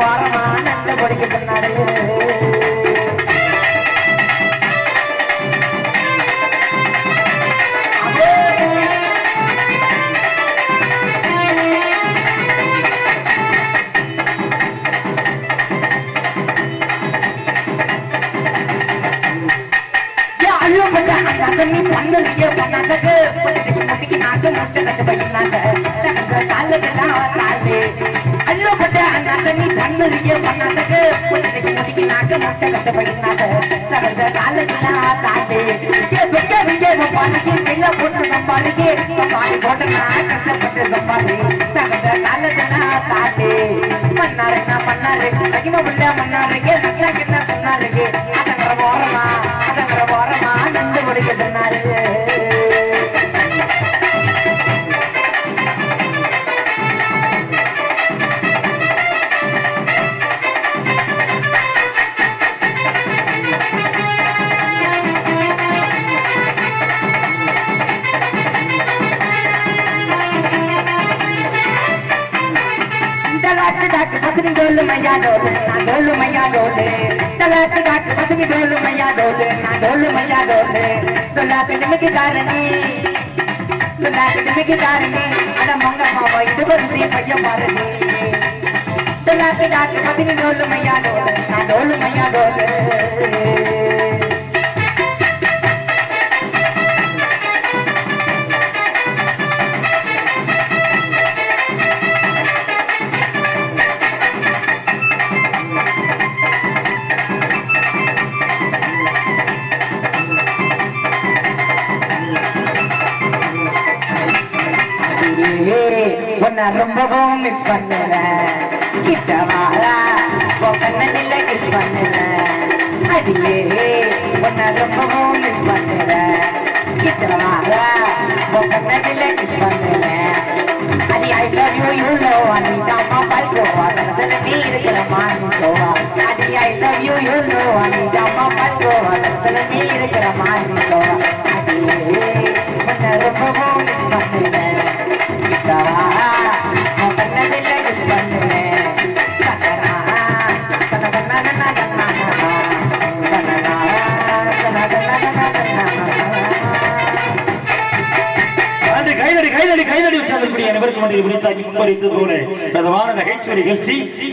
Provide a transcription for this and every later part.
வாரமா நல்ல படிக்க சொன்னாரு. நீ பண்ணலையே பண்ணாதது முட்டிக்கு நாட்டு முட்டை கட்டு பையனாங்க காலெல்லாம் தாண்டு அல்லப்பட்ட அண்ணாக்க நீ பண்ணலையே பண்ணாதது முட்டிக்கு நாட்டு முட்டை கட்டு பையனாங்க காலெல்லாம் தாண்டு பாடிக்கு கையில போட்டு சம்பாதிக்கு சம்பாதி போட்டு நான் கஷ்டப்பட்டு சம்பாதி காலெல்லாம் தாண்டு பண்ணாரு தகிம உள்ள மன்னாருக்கு நச்சாக்கு என்ன சொன்னாருக்கு அதங்கிற ஓரமா நண்டு முடிக்க சொன்னாரு. डोल मैया डोल ना डोल मैया डोले तलाक डाक बसनी डोल मैया डोले ना डोल मैया डोले डोला पे निमकी दारनी अட मंगा मावा इड बंदी पയ്ய பாரதி तलाक डाक बसनी डोल मैया डोले ना डोल मैया डोले ரொம்பவும் மிஸ் பண்ணல கிட்ட வாரா கண்ணதில்ல கிஸ் பண்ணல அடியே உன்னை ரொம்பவும் மிஸ் பண்ணல கிட்ட வாரா கண்ணதில்ல கிஸ் பண்ணல அடி I love you you no அனிதாமா பல்கோவா தனதல நீ இருக்கிற மானிசோவா அடி I love you you no அனிதாமா பல்கோவா தனதல நீ இருக்கிற மானிசோவா அடியே உன்னை ரொம்பவும் மிஸ் பண்ணல கிட்ட வாரா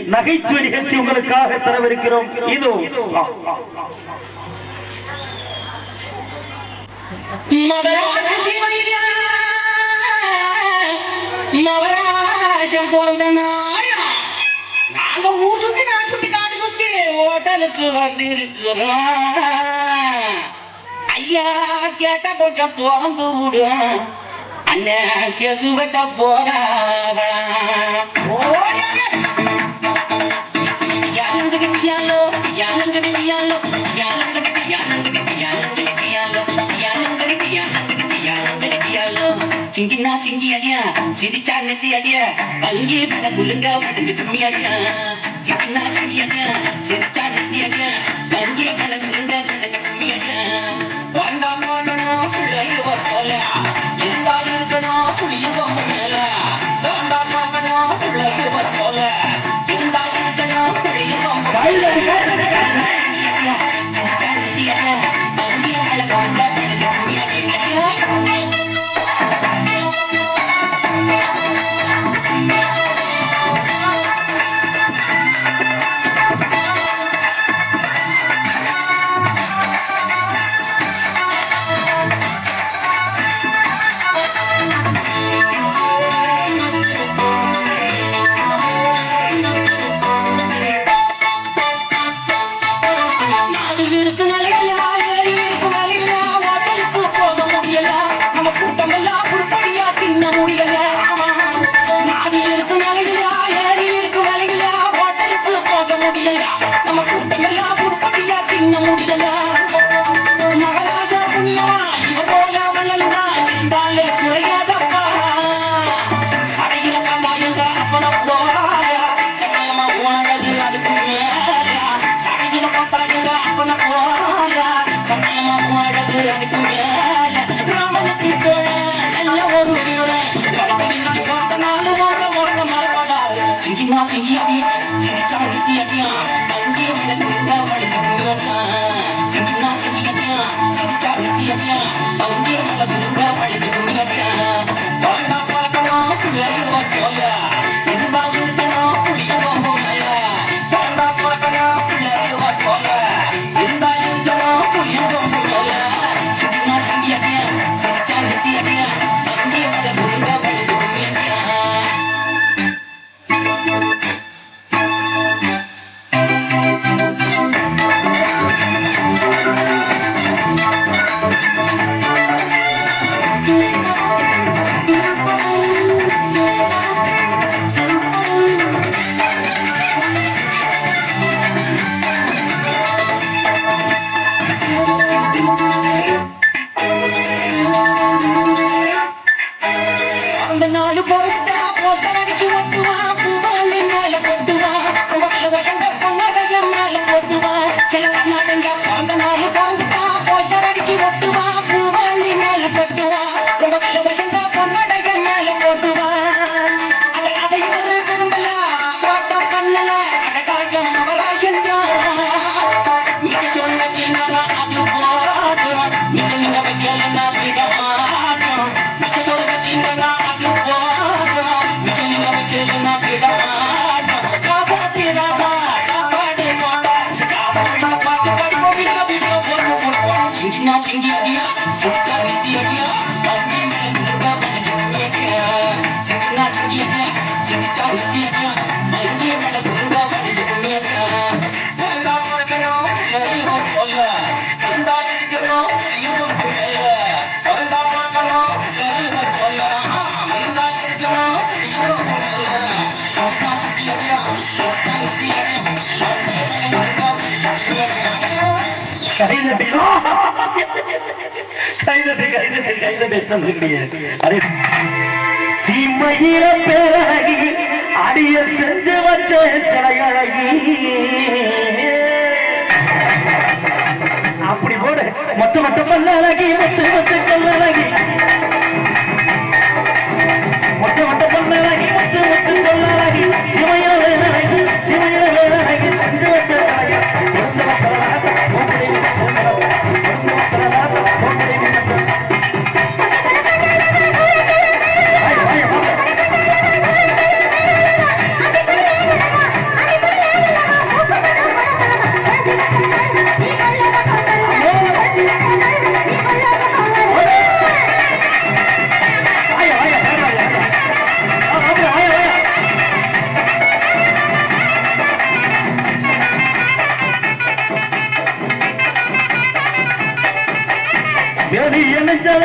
நகைச்சுவை நிகழ்ச்சி உங்களுக்காக தரவிருக்கிறோம். இதோ நவராஜம் போன்ற நாயா நாங்க ஊருக்கு நாட்டுக்கு காடு சுத்தி ஹோட்டலுக்கு வந்திருக்கிறோம். ஐயா கேட்ட கொஞ்சம் போந்து விடும் அண்ணன் கேது வெட்ட போறாங்களோ சிங்கினா சிங்கி அடியா சிரிச்சா நெத்தி அடியா பங்கி பட குலுங்க படுங்க தும்மி அடியா சிங்கினா சிங்கி அடியா சிரிச்சா நெத்தி அடியா பங்கி பட குலுங்க படுங்க தும்மி அடியா வந்தா போகணும் பிள்ளைய போல இருந்தா இருக்கணும் புளிய மேல வந்தா போகணும் பிள்ளைய போல இருந்தா இருக்கணும் புளிய பங்கி அழகாண்ட படுங்க தும்மி அடியா அதுக்கு சீமையில பேரழகி அடிய செஞ்சு வச்ச சிலையழகி அப்படி போடு மொத்த மொத்த பல்ல அழகி மொத்த மொத்த சொல்லழகி மொத்த மொத்த பல்ல அழகி மொத்த மொத்த சொல்லழகி சிமையில வேலழகி சிமையில வேலழகி செஞ்சு வச்ச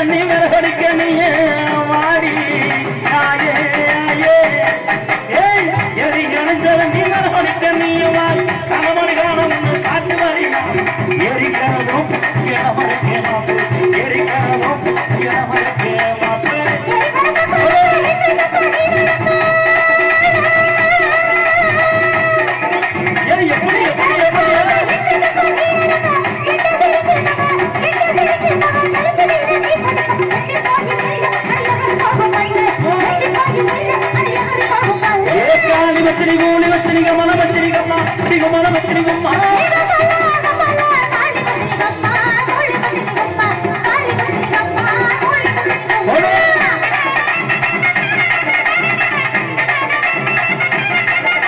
நீ வரடிக்க நீயே வாடி ஆயே ஆயே ஏய் எரி கணஞ்சல நீ வரடிக்க நீயே வாடி கணமணி காணம் காட்டு வாடி எரி கணதும் கிணமரக்கே மாப்பு எரி கணதும் கிணமரக்கே மாப்பு எரி எப்படி எப்படி எப்படி வச்சனி கூலி வச்சனி கமல வச்சனி கம்மா கமல வச்சனி கம்மா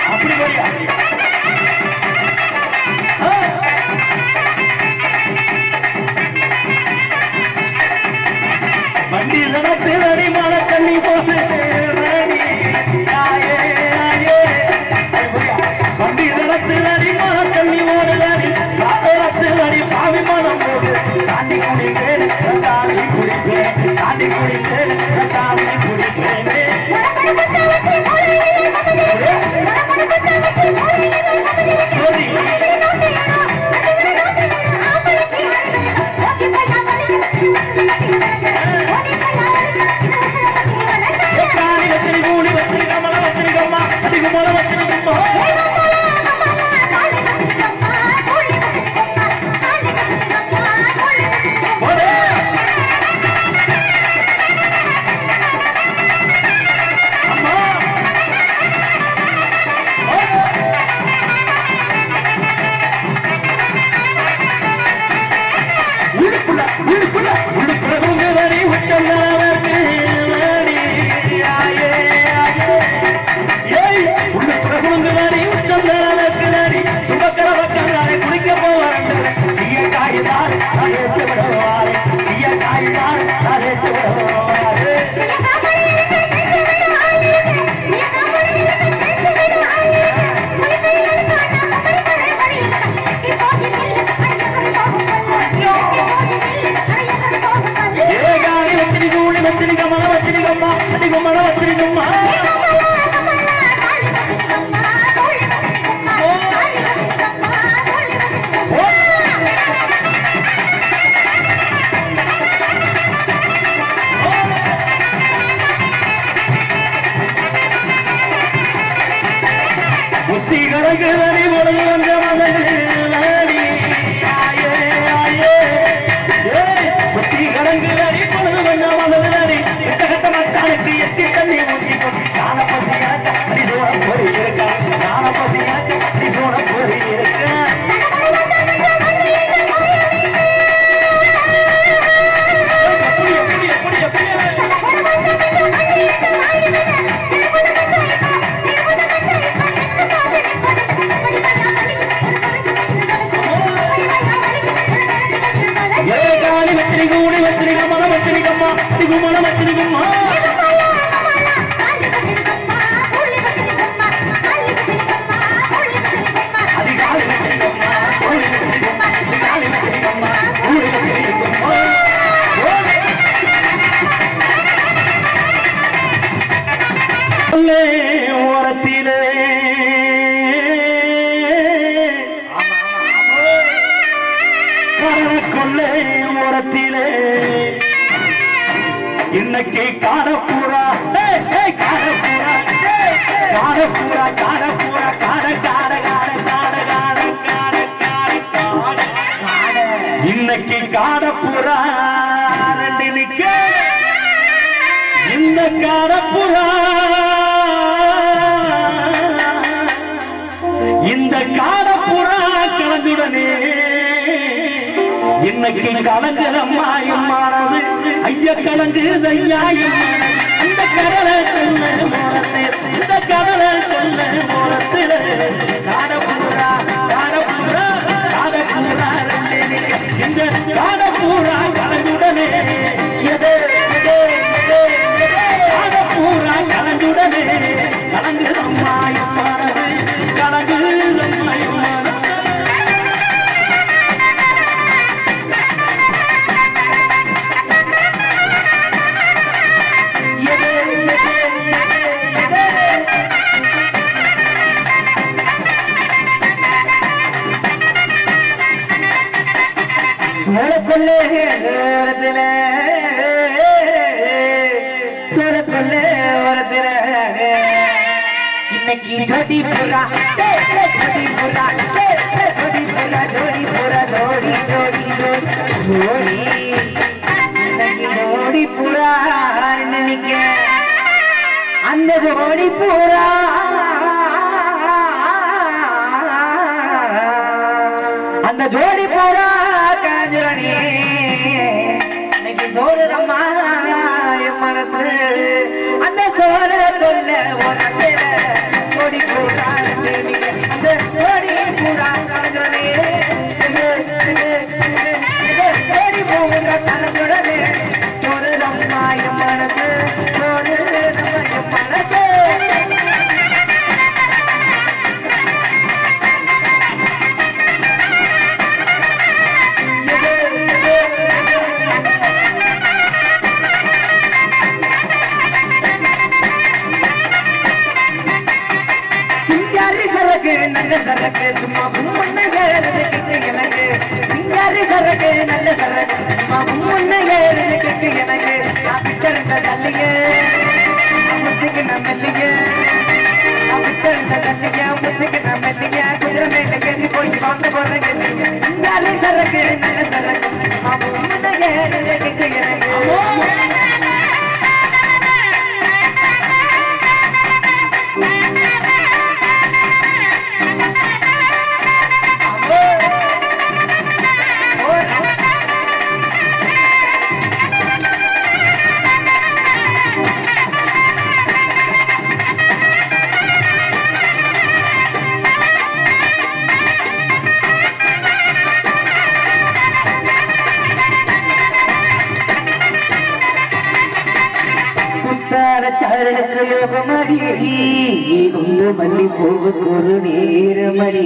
அப்படி போறியா வண்டி சனத்து அடி மழை தண்ணி போட்டு வண்டி நடத்து அடி மழை தண்ணி ஓட கலந்து வந்த மதடி ஆயே ஆயே புத்தி கலங்கு அடி பொழுது வந்த மதடி உச்சகட்ட மச்சானுக்கு எச்சி தண்ணி ஊற்றிக்கும் ஞான பசியாக்க அடி சோழ போரி இருக்கா ஞான பசியாக்க அடி சோழ போரி இருக்கா ஓரத்திலே கொள்ளை ஓரத்திலே இன்னைக்கு காணப்பூரா காணப்பூரா காணப்பூரா காணப்பூரா காண காண காண காண காண காண காண காண இன்னைக்கு காணப்பூரா ரெண்டு நிக்க இந்த காணப்பூரா இந்த காணப்பூரா கலந்துடனே இன்னைக்கு கலங்குதம்மாயமானது ஐய கலங்குது ஐயாயம் அந்த கடலை கொள்ள மோரத்தில் இந்த கடலை கொள்ள மோரத்தில் காடப்பூரா காடப்பூரா காடப்பூரா இந்த காடப்பூரா கலந்துடனே காடப்பூரா கலந்துடனே கலங்குதம்மாயமானது கலங்குதம்மாயமானது இன்னைக்கு ஜோடி பூரா ஜோடி பூரா ஜோடி பூரா ஜோடி பூரா ஜோடி ஜோடி ஜோடி ஜோடி இன்னைக்கு ஜோடி பூரா நினைக்க அந்த ஜோடி பூரா அந்த ஜோடி பூரா காஞ்சுரணி இன்னைக்கு சோறுதம்மா என் மனசு அந்த சோற கொல்ல உனக்கில ஜோடி பூரா அந்த ஜோடி பூரா காஞ்சுரணி ஜோடி பூரா காஞ்சுரணி சோறுதம்மா என் மனசு சோறுதம்மா என் மனசு நல்ல சரக்கு சும்மா முன்ன ஏறது கிட்டு எனக்கு சிங்காரி சரக்கு நல்ல சரக்கு சும்மா முன்ன ஏறது கிட்டு எனக்கு நான் விட்டிருந்த சல்லிய முத்துக்கு நான் மெல்லிய நான் விட்டிருந்த சல்லிய முத்துக்கு நான் மெல்லிய குதிரை மேல கேட்டு போய் வாங்க போறேன் சிங்காரி சரக்கு நல்ல சரக்கு சும்மா முன்ன ஏறது கிட்டு எனக்கு யோகமடி குண்டு மல்லி பூவுக்கு ஒரு நேரமடி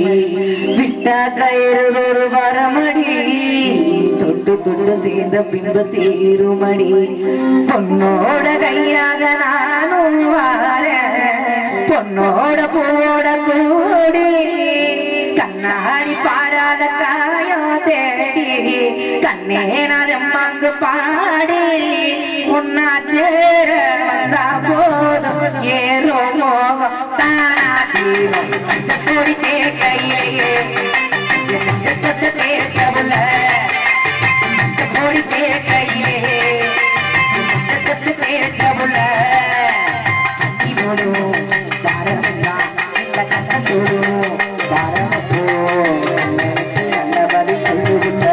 விட்டா கயிறு ஒரு வரமடி தொட்டு தொட்டு சேர்ந்த பின்பு தீருமடி பொன்னோட கையாக நானும் வாரேன் பொன்னோட பூவோட கூடி கண்ணாடி பாராத காயம் தேடி கண்ணே நாதம்மாங்கு பாடி உன்னா சேர வந்தா போதும் ஏறோ மோகம் தானா தீரம் பொடி தேக்கையிலே தேச்சவுல பொடி தேக்கையிலே தேச்சவுல போடும் பாரமெல்லாம் கட்டம் போடும் பாரமப்போ நல்லபடி சொல்லுகின்ற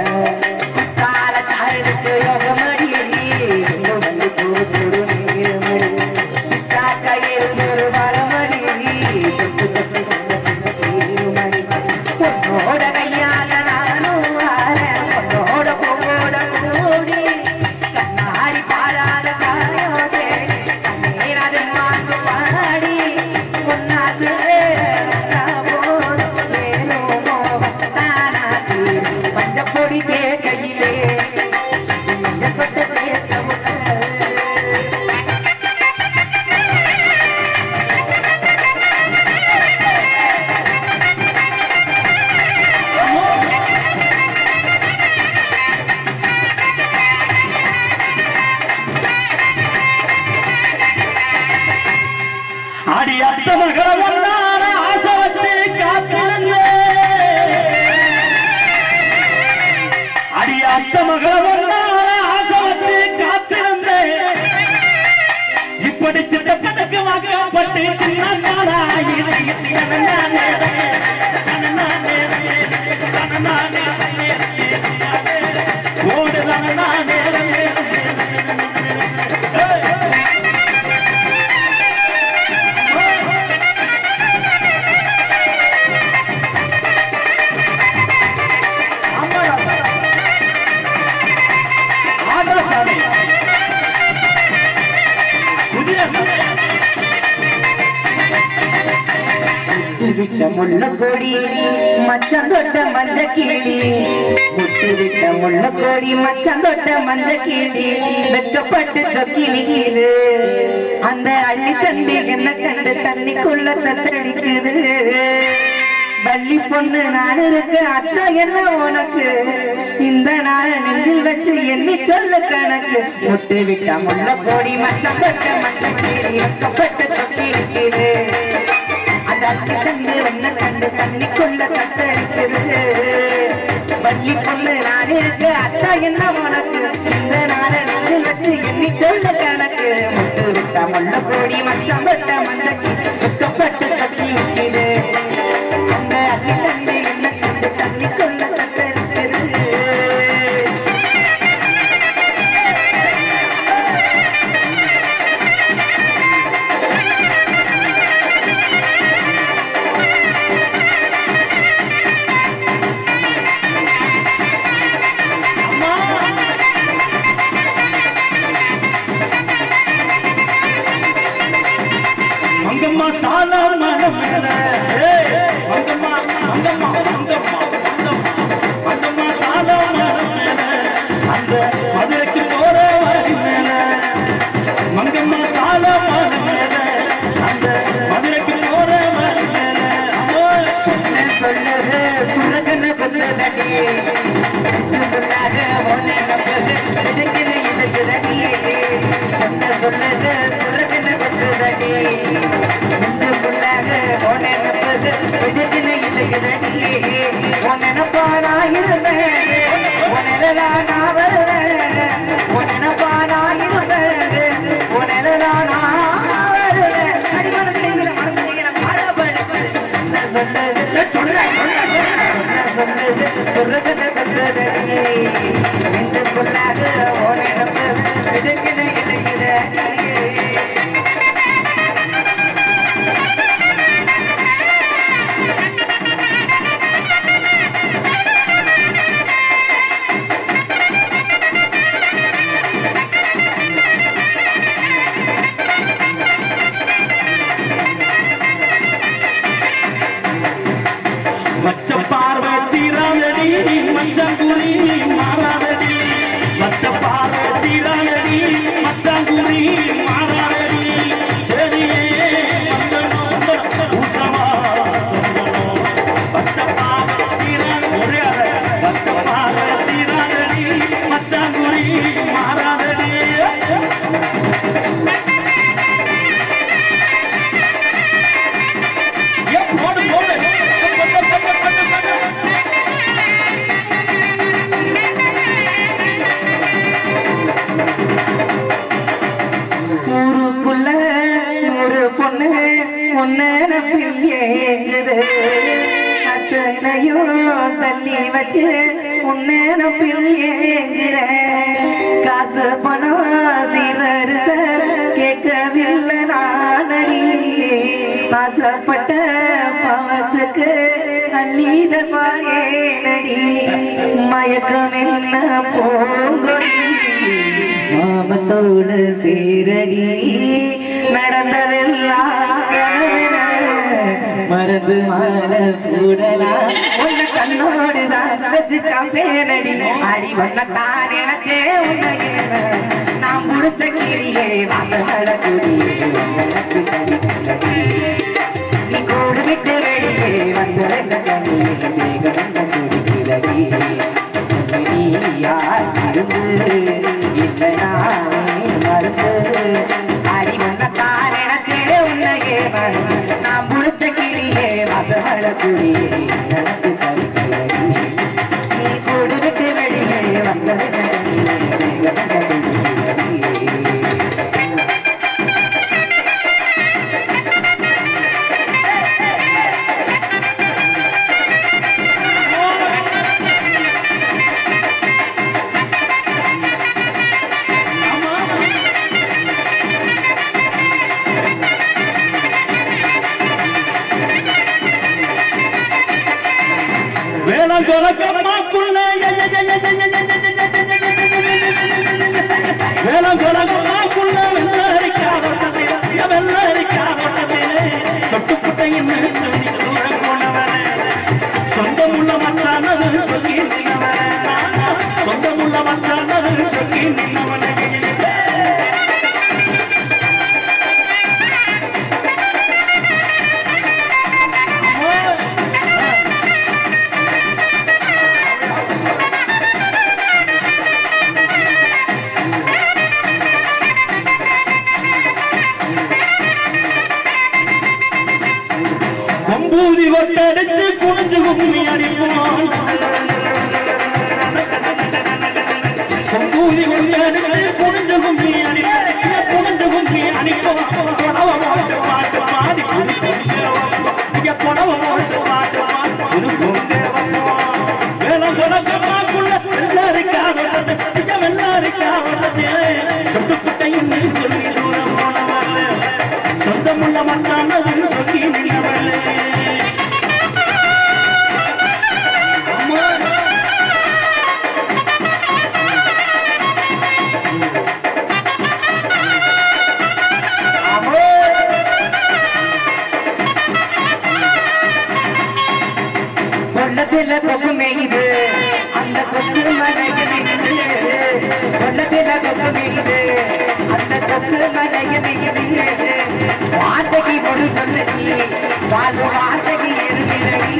கால சாருக்கு யோகமடி வந்து போடு நேரமடி காக்கையில் ஒரு வரமடி தொட்டு தொட்டு சின்ன சின்ன தீருமடி பொண்ணோட கையால நானும் வாரேன் பொண்ணோட பூவோட கூடி கண்ணாடி பாராத சாயோடே கண்ணீராது மாண்டு பாடி பொன்னாத்து பஞ்சப்பொடி தேக்கையிலே பஞ்சப்பட்ட தேசமுள்ள அடி அத்த மகள வந்தார ஆசை வச்சு காத்திருந்தே அடி அத்த மகள வந்தார ஆசை வச்சு காத்திருந்தே இப்படி சிட்டப்பட்டுக்கு வாக்கப்பட்டு சின்ன விட்ட முள்ள கொடி மச்சம் தொட்ட மஞ்ச கிளி முட்டு விட்ட முள்ள கொடி மச்சம் தொட்ட மஞ்ச கிளி வெக்கப்பட்டு சொக்கினி கீழு அந்த அள்ளி தண்ணி என்ன கண்டு தண்ணிக்குள்ள தத்தடிக்குது வள்ளி பொண்ணு நான் இருக்கு அச்சா என்ன உனக்கு இந்த நாள் நெஞ்சில் வச்சு எண்ணி சொல்ல கணக்கு முட்டு விட்ட முள்ள கொடி மச்சம் தொட்ட மஞ்ச கிளி வெக்கப்பட்டு சொக்கினி கீழு கண்டு தண்ணிக்குள்ள கட்டடிக்கிறது வள்ளி பொண்ணு நான் இருக்கு அச்சா என்ன உனக்கு இந்த நாள நெஞ்சில் வச்சு எண்ணி சொல்ல கணக்கு முட்டு விட்ட முள்ள கோடி மச்சம் தொட்ட மஞ்சக்கு சுக்கப்பட்டு தட்டி விட்டது அந்த அள்ளி தண்ணி என்ன கண்டு தண்ணிக்குள்ள கட்டடிக்கிறது மங்கம்மா சாலா மனம் மங்கம்மா மங்கம்மா மங்கம்மா மங்கம்மா சாலா மனம் அந்த மதுரைக்கு போற வழி மேல மங்கம்மா சாலா மனம் அந்த மதுரைக்கு போற வழி மேல சொல்லது சுரகன கொல்லடி சொல்லாத ஒன்னே நம்பது எதுக்குன்னு இழுக்குதடி சொல்லது சுரகன கொல்லடி ஒன்னே நம்பது எதுக்குன்னு இழுக்குதடி ஒன்னெனப்பானா இருந்தேன் ஒன்னெலா நான் வருவேன் ஒன்னெனப்பானா இருந்தேன் ஒன்னெலா நான் வருவேன் அடிமனசில் மனசில் பாடப்படுவேன் சொன்னது பச்ச பார்வை தீராதடி மச்சாங்குடி மாறாதடி பச்ச பார்வை தீராதடி மச்சாங்குடி மாறாதடி செடியே ஊசமா சொல்லணும் பச்ச பார்வை தீராத ஒரே பச்ச பார்வை தீராதடி மச்சாங்குடி மாறாதடி போடு போடு கொஞ்சம் தள்ளி வச்சு உன்னேனப்பில் ஏங்குறேன் காசு பணம் சீரரிச கேட்கவில்லை நானடி ஆசைப்பட்ட பவத்துக்கு அள்ளீத பாயேனடி மயக்கம் என்ன போங்கொடி மாமத்தோடு சீரடி நடந்ததெல்லாம் மறந்து மாற சூடலா உன்ன கண்ணோடு தான் வச்சுக்கா பேனடி அடி ஒன்னத்தான் நினைச்சே உன்னையே நாம் முடிச்ச கிளியே வாசமல குடியே நீ கூடு விட்டு வெளியே வந்து ரெண்ட கண்ணியே மேகவந்த குடிக்கிறடி நீ யார் இருந்து இல்லை நானே மருந்து அடி ஒன்னத்தான் நினைச்சே உன்னையே நாம் முடிச்ச கிளியே வாசமல குடியே எனக்கு கருக்கிறடி நீ கூடு விட்டு வெளியே வந்து ரெண்ட கண்ணியே மேகவந்த குடிக்கிறடி வேளங்கொலகம்மாக்குள்ள வேளங்கொலகம்மாக்குள்ள வெள்ளரிக்காவட்டத்திலே தொட்டுப்புட்டையின் தூரம் போனவனே சொந்தமுள்ள மச்சானது சொல்லி நின்னவனே சொந்தமுள்ள மச்சானது சொல்லி நின்னவனே கொம்பூதி ஒட்டடிச்சு குனிஞ்சு கும்மி அடிப்போம் கொம்பூதி ஒட்டடிச்சு குனிஞ்சு கும்மி அடிப்போம் குனிஞ்சு கும்மி அடிப்போம் புடவ போட்டு பாட்டு பாடி இங்க புடவ போட்டு பாட்டு வேளங்கொலகம்மாக்குள்ள வெள்ளரிக்காவட்டத்திலே தொட்டுப்புட்டையும் சொல்லி தூரம் போனவல்ல சொந்தமுள்ள மச்சானது சொல்லி நின்னவல்ல கொல்லத்தில கொக்கு மேயுது அந்த கொக்கு மலையில் கொல்லத்தில கொக்கு மேயுது அந்த கொக்கு மலையில் வார்த்தைக்கு ஒரு சொல்லி வாழ் வார்த்தைக்கு எழுதினடி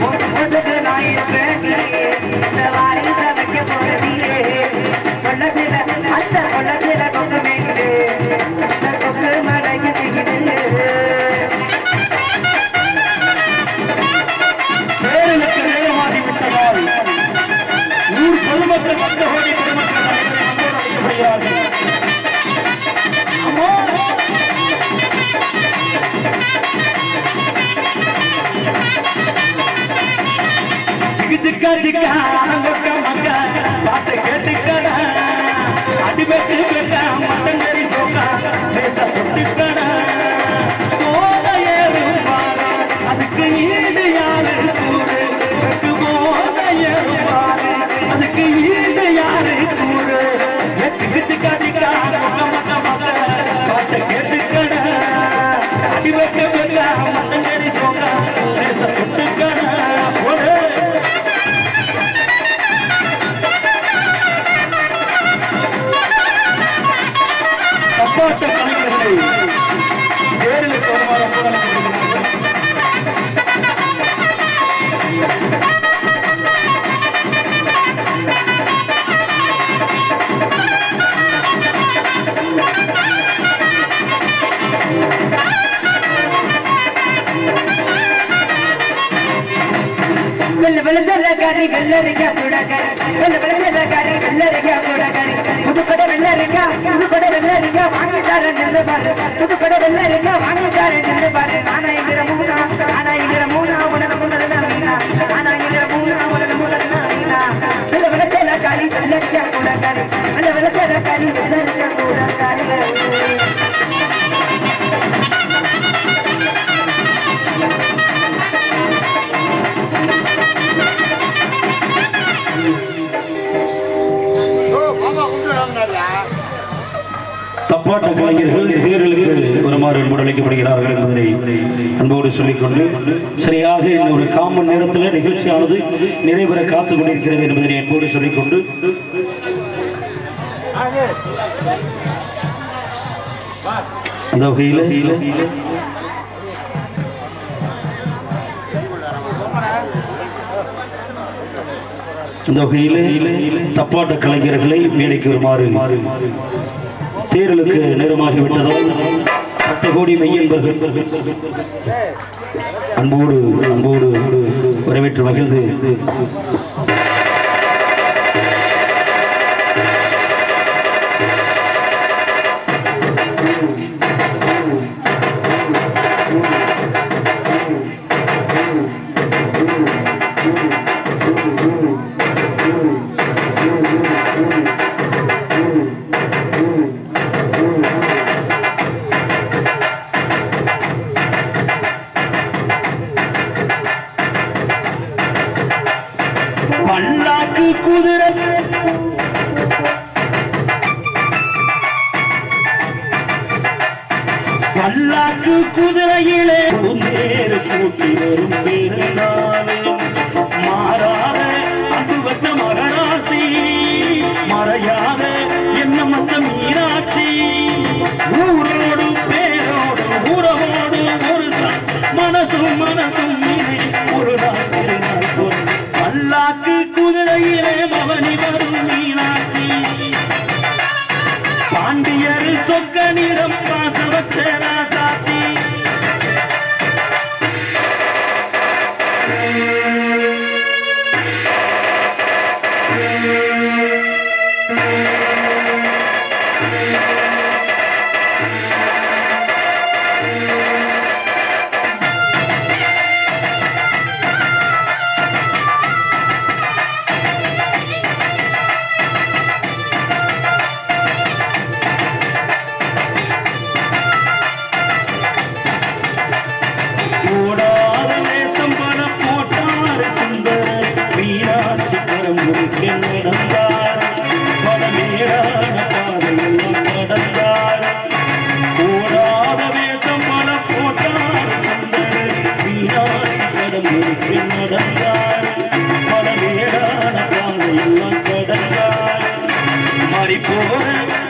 ஒதுக்கு நான் இருப்பேன் இந்த வாரிச வைக்க போறதியே கொல்லத்தில அந்த கொல்லத்தில கொக்கு மேயுது அந்த கொக்கு மலையில் பேரனுக்கு நேரமாகி விட்டதால் ஊர் பொதுமக்கள் மக்களோடி பொதுமக்கள் அழைக்கப்படுகிறார்கள். அம்மா சிக்கா சிக்கா மொக்க மக்க பாட்டு கேட்டுக்கடா அடிபட்டு கேட்டா மட்டங்கரி சோக்கா பேச சுட்டிக்கடா போத ஏறும் பாரு அதுக்கு ஈடு யாரு கூறு போத ஏறும் பாரு அதுக்கு ஈடு யாரு கூறு சிக்கா சிக்கா மொக்க மக்க மக்க பாட்டு கேட்டுக்கடா அடிபட்டு கேட்டா மட்டங்கரி சோக்கா பேச சுட்டிக்கடா போடு தப்பாட்ட கலைஞர்களை வேரில் தோறுமாறு வெள்ளரிக்காரி வெள்ளரிக்கா குடக்கறி வெள்ளரிக்காரி வெள்ளரிக்கா குடக்கறி புதுக்கடை வெள்ளரிக்கா புதுக்கடை வெள்ளரிக்கா வாங்கிட்டார நின்று பாரு புதுக்கடை வெள்ளரிக்கா வாங்கிட்டார நின்று பாரு நானா இங்கிற மூணா உனக்கு முன்னதுதான் ஆனா இங்க மூணா உலக முதல்ல நல்ல விளச்சல காலி வெள்ளரிக்கா கூட காலி நல்ல விளச்சல காலி வெள்ளரிக்கா கூட காலி தப்பாட்ட கலைஞர்கள் தேர்தலுக்கு வருமாறு என்பது அழைக்கப்படுகிறார்கள் என்பதனை அன்போடு சொல்லிக்கொண்டு சரியாக ஒரு காமன் நேரத்தில் நிகழ்ச்சியானது நிறைவேற காத்துக் கொண்டிருக்கிறது என்பதனை அன்போடு சொல்லிக்கொண்டு அந்த வகையில் இந்த வகையில் தப்பாட்ட கலைஞர்களை மேடைக்கு வருமாறு தேர்தலுக்கு நேரமாகிவிட்டதால் 10 கோடி மெய்யன்பர்கள் அன்போடு அன்போடு வரவேற்று மகிழ்ந்து பல்லாக்கு குதிரை பல்லாக்கு குதிரையிலே நேரு கூட்டி வரும் பெருநாளே மாறாத அன்பு வச்ச மகராசி மறையாத என்ன மச்ச மீனாட்சி ஊரோடு பேரோடு உறவோடு ஒரு மனசும் மனசும் ஒரு நாள் திருநாள் பல்லாக்கு குதிரையிலே பவனி வரும் மீனாட்சி பாண்டியர் சொக்க நிறம் பாசவத்த ராசாத்தி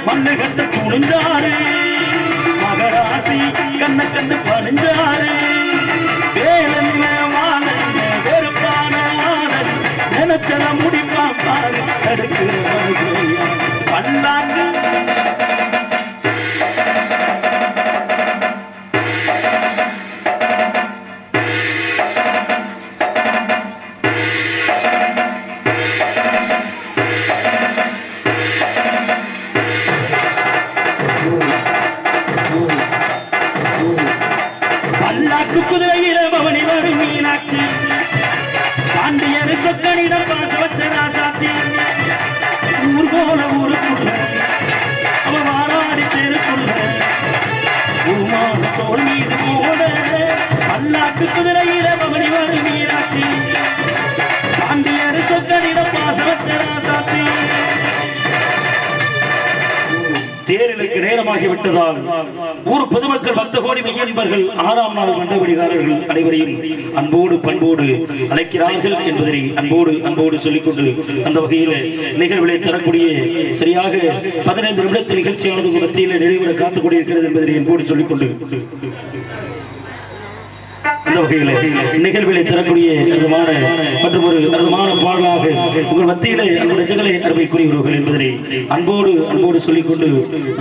மண்ணு கட்ட துணிஞ்சாரு மகராசி கண்ண கண்டு பணிஞ்சாரு வேலன்ன வாழ வெறுப்பான நினைச்சல முடிப்பாப்பாரு தடுக்கு பல்லாண்டு குதிரையில பவனி வரும் மீனாட்சி பாண்டியர் சொக்கனிடம் பாச வச்ச ராசாத்தி ஊர் போல ஊருக்குள்ள அவ வாராடி தெருக்குள்ள உருமான தோல் மீது போட பல்லாக்கு குதிரையில பவனி வரும் மீனாட்சி பாண்டியர் சொக்கனிடம் பாச வச்ச ராசாத்தி தேர்தலுக்கு நேரமாகிவிட்டதால் ஊர் பொதுமக்கள் 10 கோடி மெய்யன்பர்கள் 6ஆம் நாள் மண்டபடிகாரர்கள் அனைவரையும் அன்போடு பண்போடு அழைக்கிறார்கள் என்பதனை அன்போடு சொல்லிக்கொண்டு அந்த வகையில் நிகழ்வுகளை தரக்கூடிய சரியாக 15 நிமிடத்தில் நிகழ்ச்சியானது மத்தியில் நிறைவேற காத்துக் கொண்டிருக்கிறது என்பதனை அன்போடு சொல்லிக்கொண்டு அந்த வகையில் நிகழ்வுகளை தரக்கூடிய மற்றும் ஒரு அற்புதமான பாடலாக உங்கள் மத்தியிலே நெஞ்சங்களை அருமை கூறுகிறீர்கள் என்பதனை அன்போடு சொல்லிக்கொண்டு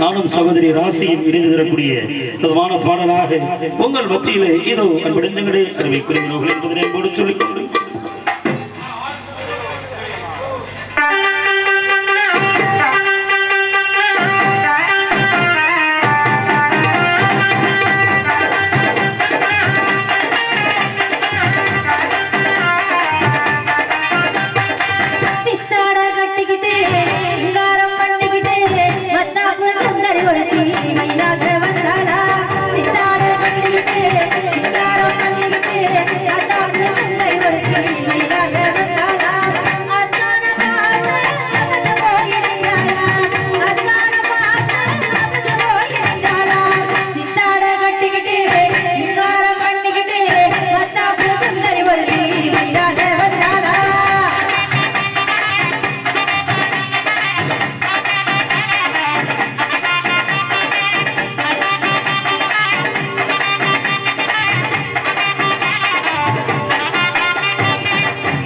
நானும் சகோதரி ராசியும் இணைந்து தரக்கூடிய அற்புதமான பாடலாக உங்கள் மத்தியிலே இதோ அன்பு நெஞ்சங்களை அருமை கூறுகிறீர்கள் என்பதனை அன்போடு சொல்லிக்கொண்டு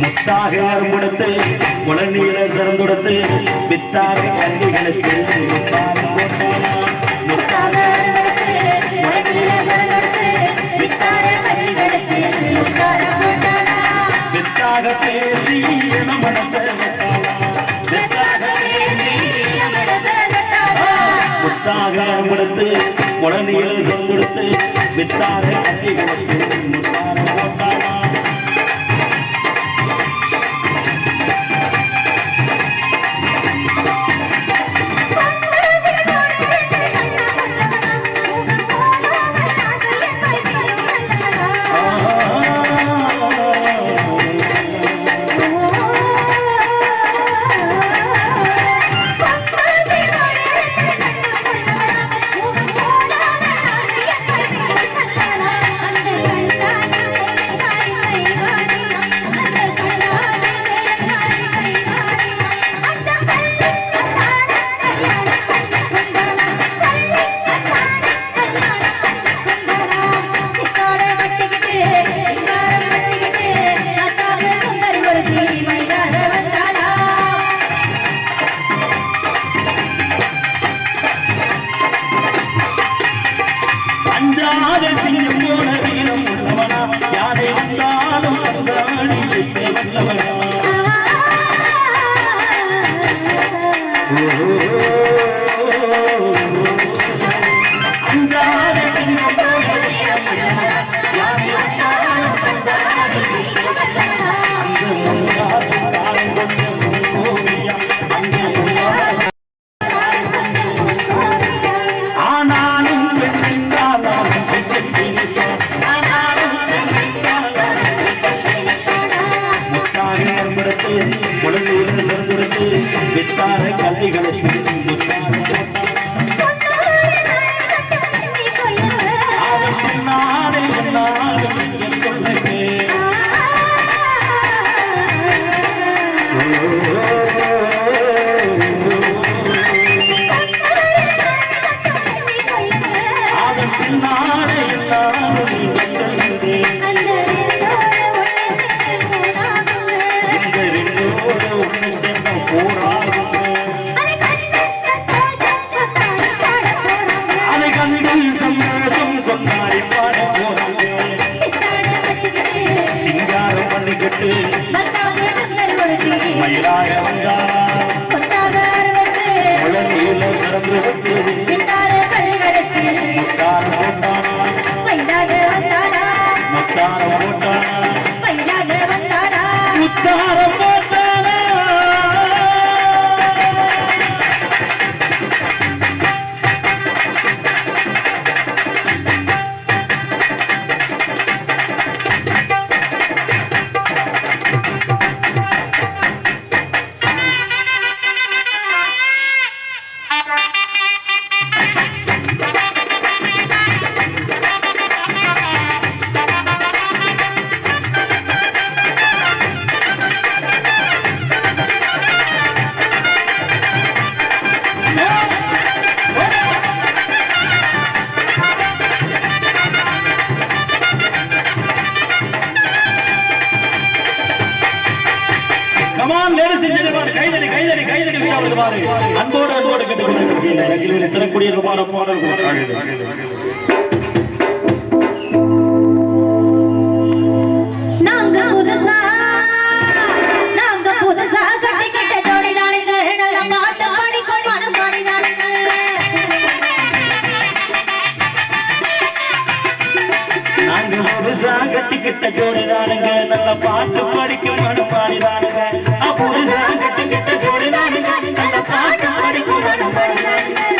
முத்தாக கொடுத்து குழந்தையில சிறந்துடுத்து வித்தாக கல்விகளுக்கு வித்தாக பேசி முத்தாக கொடுத்து குழந்தையில சிறந்துடுத்து வித்தாக கல்விகளுக்கு முத்தாக போட்டானா வித்தார கல்விகளுக்கு நாடு சொல்லுங்க அதன் நாடு சிங்காரம் பண்ணிக்கிட்டு மயிலாக வந்தாரா குழந்தையில சிறந்து முத்தாரம் போட்டானா முத்தாரம் போட்டானா அன்போடு கேட்டுக்கொண்டிருக்கிறேன் தரக்கூடிய பாடல் கட்டிக்கிட்ட ஜோடிதானுங்க நல்ல பாட்டு படிக்கும் மனம் பாடிதானுங்க புதுசா கட்டிக்கிட்ட ஜோடிதானுங்க நல்ல பாட்டு படிக்கும் மனம் பாடிதானுங்க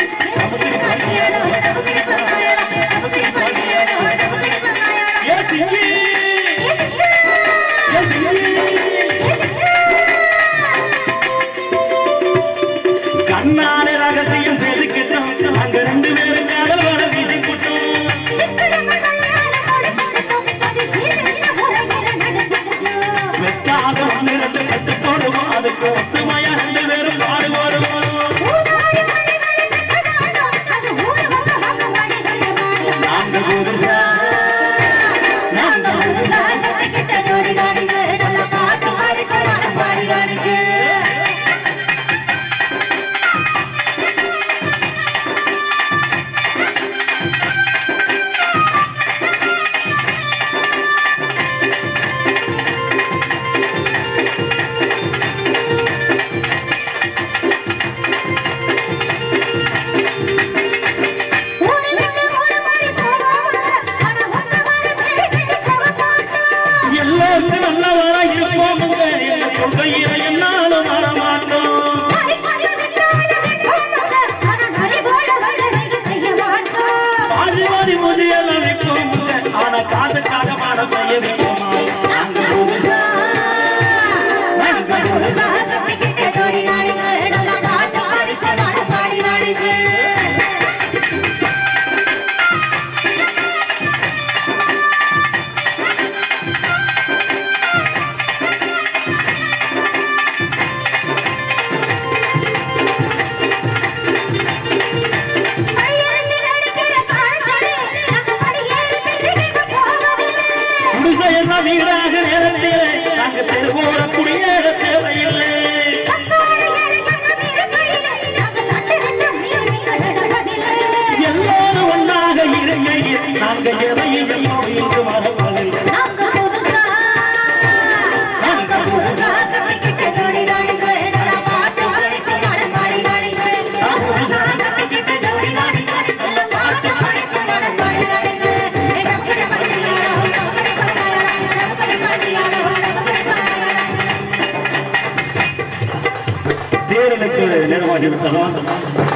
தேரலுக்கு நேரமாகி விட்டதால்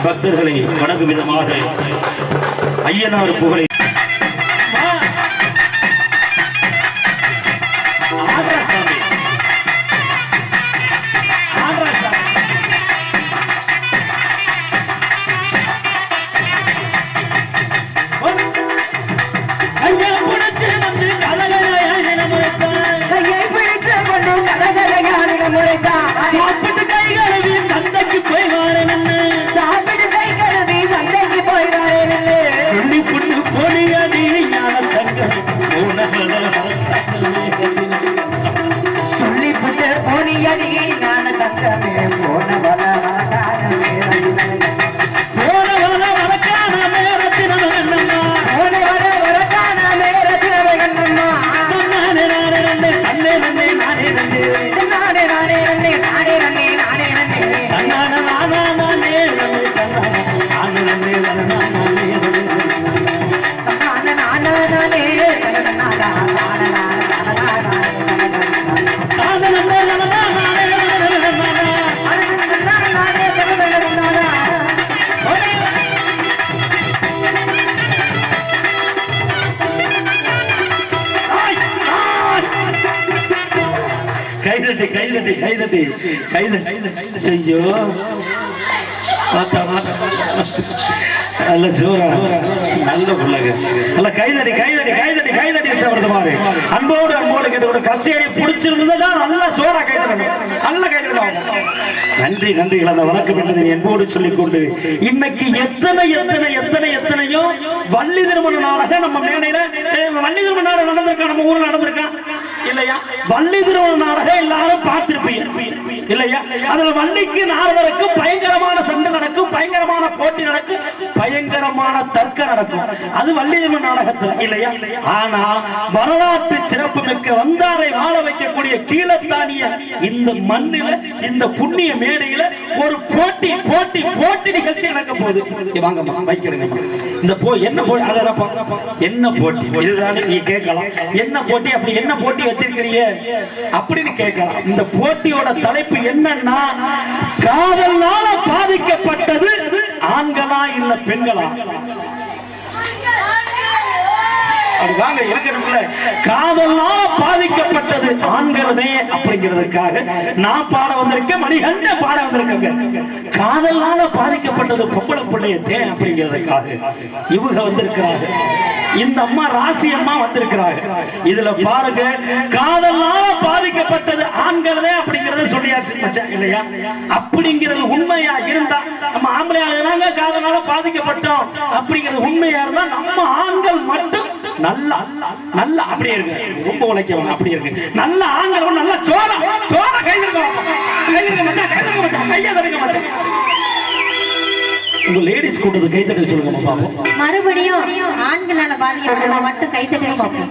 பக்தர்களை வணங்கும் விதமாக ஐயனார் புகழை சொல்லிப்பட்டு போனியடி ஞான தங்கமே போன வர கைதட்டி செய்யோ நல்ல ஜோரா நல்ல பிள்ளைங்க நல்ல கைதட்டி வச்சா பாரு அன்போடு கேட்டு கச்சேரி பிடிச்சிருந்ததா நல்லா ஜோரா கைதட்டணும் நல்ல கைதட்டணும் நன்றி அந்த வணக்கம் என்பதை என்போடு சொல்லிக் கொண்டு இன்னைக்கு எத்தனையோ வள்ளி திருமண நாடகம் நம்ம மேடையில வள்ளி திருமண நாடகம் நடந்திருக்கா நம்ம ஊர்ல நடந்திருக்கா இல்லையா வள்ளி திருமண நாடகம் எல்லாரும் பார்த்திருப்பீங்க இல்லையா அதுல வள்ளிக்கு நாரதருக்கு பயங்கரமான சண்டை நடக்கும் பயங்கரமான போட்டி நடக்கும் பயங்கரமான தர்க்கம் நடக்கும் அது வள்ளி திருமண நாடகத்துல இல்லையா ஆனா வரலாற்று சிறப்பு மிக்க வந்தாரை வாழ வைக்கக்கூடிய கீழத்தானிய இந்த மண்ணில இந்த புண்ணிய மேடையில ஒரு போட்டி நிகழ்ச்சி நடக்க போகுது வாங்க வைக்கிறேங்க இந்த என்ன போட்டி இதுதானே நீ கேட்கலாம் என்ன போட்டி அப்படி என்ன போட்டி வச்சிருக்கிறீங்க அப்படின்னு கேட்கலாம் இந்த போட்டியோட தலைப்பு என்னன்னா காதலால பாதிக்கப்பட்டது ஆண்களா இல்ல பெண்களா வாங்க இருக்கணும்ல காதலால பாதிக்கப்பட்டது ஆண்களே அப்படிங்கிறதுக்காக நான் பாட வந்திருக்கேன் மணிகண்ட பாட வந்திருக்காங்க காதலால பாதிக்கப்பட்டது பொம்பளை பிள்ளையத்தே அப்படிங்கிறதுக்காக இவங்க வந்திருக்கிறாங்க இந்த அம்மா ராசி அம்மா வந்திருக்கிறாங்க இதுல பாருங்க காதலால பாதிக்கப்பட்டது ஆண்களே அப்படிங்கறத சொல்லியாச்சு இல்லையா அப்படிங்கிறது உண்மையா இருந்தா நம்ம ஆம்பளையாங்க காதலால பாதிக்கப்பட்டோம் அப்படிங்கிறது உண்மையா இருந்தா நம்ம ஆண்கள் மட்டும் நல்ல அப்படியே இருக்கு ரொம்ப உழைக்கவங்க அப்படி இருக்கு நல்ல ஆண்கள் நல்ல சோற கைதிருக்க மச்சான் கையை தடுக்க மச்சான் உங்க லேடிஸ் கூட்டது கைத்தட்ட சொல்லுங்க பாப்போம் மறுபடியும் ஆண்களால பாதிக்கப்பட்டவங்க மட்டும் கைத்தட்ட பாப்போம்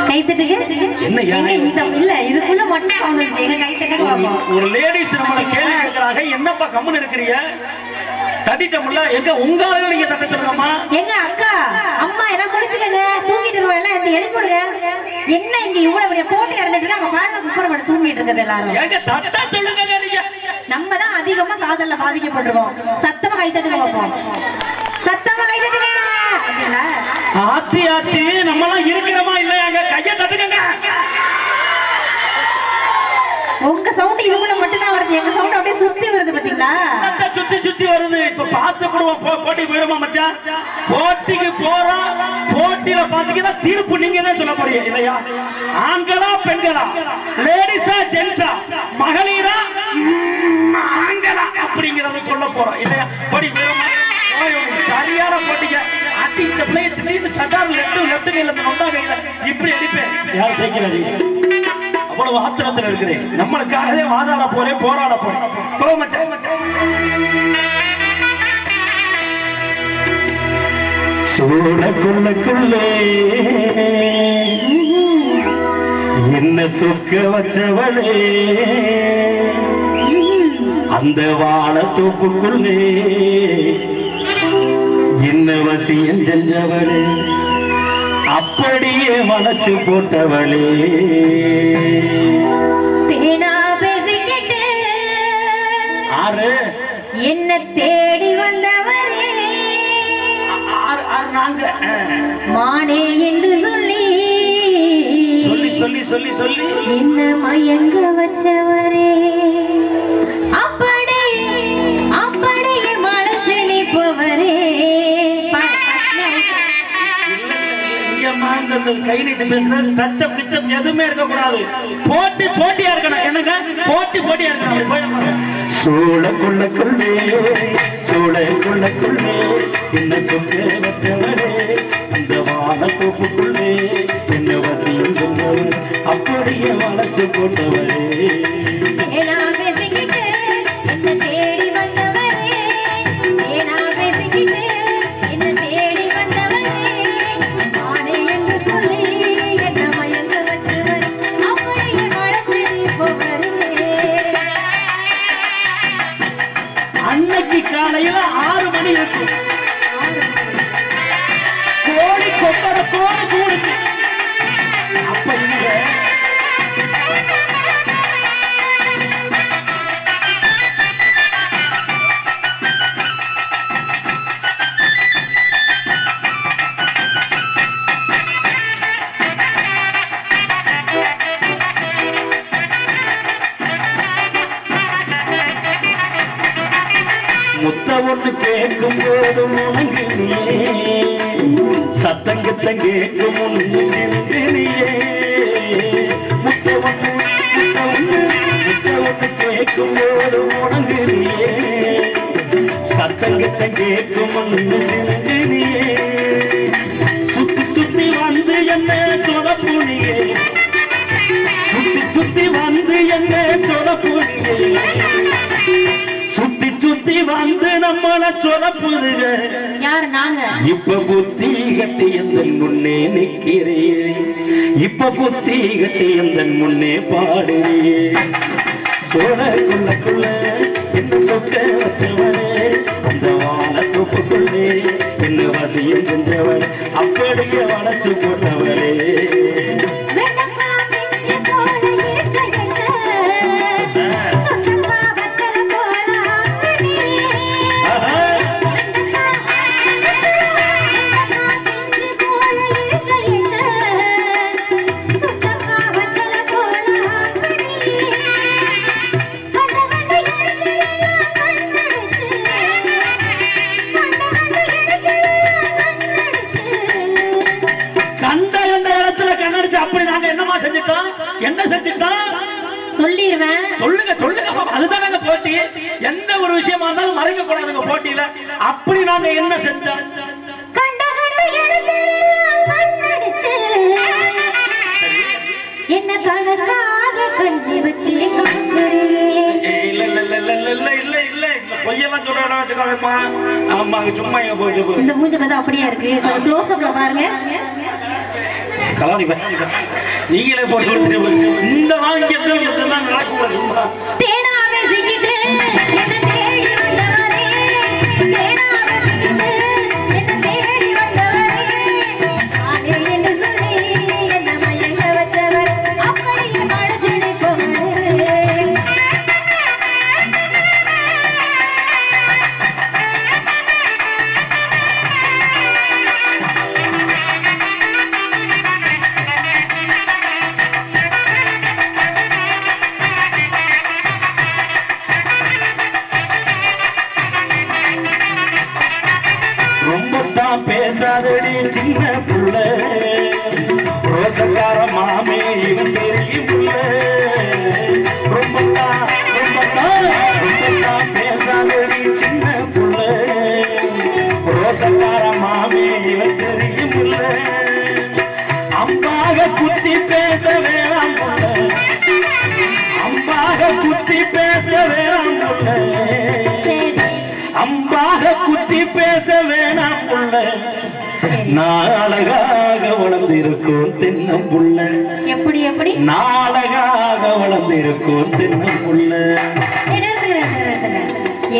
கைத்தட்டுங்க என்ன இல்ல இதுக்குள்ள மட்டும் சவுண்ட் செய்யுங்க கைத்தட்ட பாப்போம் ஒரு லேடிஸ் நம்மள கேள்வி கேக்குறாங்க என்னப்பா கம்முன்னு இருக்கறீங்க தட்டிட்டமுல்ல எங்க உங்க ஆளுங்க நீங்க தட்ட சொல்லுங்கம்மா எங்க அக்கா அம்மா எல்லாம் குளிச்சுக்கங்க தூங்கிட்டு இருக்கோம் எல்லாம் இந்த எழுப்புடுங்க என்ன இங்க இவ்வளவு பெரிய போட்டி நடந்துட்டு நம்ம பாருங்க குப்புறப்பட தூங்கிட்டு இருக்குது எல்லாரும் எங்க தட்ட சொல்லுங்க நீங்க நம்ம தான் அதிகமா காதல்ல பாதிக்கப்பட்டிருக்கோம் சத்தமா கை தட்டுங்க பாப்போம் சத்தமா கை தட்டுங்க ஆத்தி நம்ம எல்லாம் இருக்கிறோமா இல்லையாங்க கையை தட்டுங்க உங்க சவுண்ட் இதுக்குள்ள மட்டும் தான் வருது எங்க சவுண்ட் அப்படியே சுத்தி வருது பாத்தீங்களா சுத்தி வருது இப்ப பார்த்து போட்டி போயிருமா மச்சான் போட்டிக்கு போறோம் போட்டியில பாத்தீங்கன்னா தீர்ப்பு நீங்க தான் சொல்ல போறீங்க இல்லையா ஆண்களா பெண்களா லேடிஸா ஜென்ஸா மகளிரா ஆண்களா அப்படிங்கறத சொல்ல போறோம் இல்லையா போட்டி போயிருமா சரியான போட்டிங்க அடி இந்த பிள்ளைய திடீர்னு சட்டார் லெப்ட் கையில நொண்டா கையில இப்படி அடிப்பேன் யாரும் தேய்க்கிறாரு அவ்வளவு ஆத்திரத்தில் இருக்கிறேன் நம்மளுக்காகவே வாதாட போறேன் போராட போறேன் சூழக்குள்ளே என்ன சொக்க வச்சவளே அந்த வாழ தோப்புக்குள்ளே என்ன வசியம் செஞ்சவளே அப்படியே வளைச்சு போட்டவளே ஆறு என்ன தேடி வந்தவரே ஆறு ஆறு நாங்க மானே என்று சொல்லி சொல்லி சொல்லி சொல்லி சொல்லி என்ன மயங்க வச்சவரே அப்படி அப்படியே மலைச்சு நிற்பவரே கை நீட்டு பேசுறது சச்சம் பிச்சம் எதுவுமே இருக்கக்கூடாது போட்டியா இருக்கணும் எனக்கு போட்டியா இருக்கணும் சோழக்குள்ளே என்ன சொல்ல வச்சவரே இந்த வானத்தோப்புக்குள்ளே என்ன வசியம் சொன்னவர் அப்படியே வளைச்சு போட்டவரே என்ன தேடி வந்தவரே என்ன தேடி வந்தவரே மானே என்று சொல்லி என்ன மயங்க வச்சவரே அப்படியே மலைச்சு நிற்பவரே அன்னைக்கு காலையில 6 மணி இருக்கும் கோழி கொட்டட கோழி கூடுச்சு அப்ப இங்க முத்த ஒண்ணு கேட்கும் போது உணங்குனியே சத்தங்கத்த கேட்கும் முன்னியே முத்த ஒண்ணு கேட்கும் போது உணங்குனியே சத்தங்கத்த கேட்கும் முன்னியே சுத்தி சுத்தி வந்து என்ன சொதப்புனியே சுத்தி வந்து என்ன சொதப்புனியே சுத்தி வந்து நம்மள சொதப்புதுக யார் நாங்க இப்ப புத்தி கட்டி எந்த முன்னே நிக்கிறேன் இப்ப புத்தி கட்டி எந்த முன்னே பாடுறேன் சோழக்குள்ள என்ன சொக்க வச்சவனே அந்த வானத்தோப்புக்குள்ளே என்ன வசியம் செஞ்சவன் அப்படியே வளைச்சு போட்டவரே என்ன செஞ்சுட்டோம் சொல்லிடுவேன் சொல்லுங்க அதுதான் போட்டி எந்த ஒரு விஷயமா இருந்தாலும் மறைக்க கூடாதுங்க போட்டியில அப்படி நாங்க என்ன செஞ்சோம் என்ன கணக்காக கண்ணி வச்சு இல்ல இல்ல இல்ல இல்ல இல்ல இல்ல இல்ல பொய்யெல்லாம் சொல்றேன் வச்சுக்காதப்பா ஆமா சும்மா போய் இந்த மூஞ்ச பார்த்தா அப்படியே இருக்கு க்ளோஸ் அப்ல பாருங்க கலாடி நீங்களே போட்டு கொடுத்துட்டு இந்த வாங்கியது நடக்கூடாது தேனாவே சிக்கிட்டு என்ன தேடி வந்தவரே தேனாவே சிக்கிட்டு என்ன தேடி வந்தவரே ஆனே என்று சொல்லி என்ன மயங்க வச்சவர் அப்படியே மலைச்சு நிற்பவரே பேசாதடி சின்ன புள்ள ரோசக்கார மாமே இவன் தெரியும் புள்ள ரொம்ப பேசாதடி சின்ன புள்ள ரோசக்கார மாமே இவன் தெரியும் புள்ள அம்பாக குத்தி பேச வேணாம் புள்ள அம்பாக குத்தி பேச வேணாம் புள்ள அம்பாக குத்தி பேச வேணாம் புள்ள நான் அழகாக வளர்ந்திருக்கும் தென்னம்புள்ள எப்படி எப்படி நாளகாக வளர்ந்திருக்கும் தென்னம்புள்ள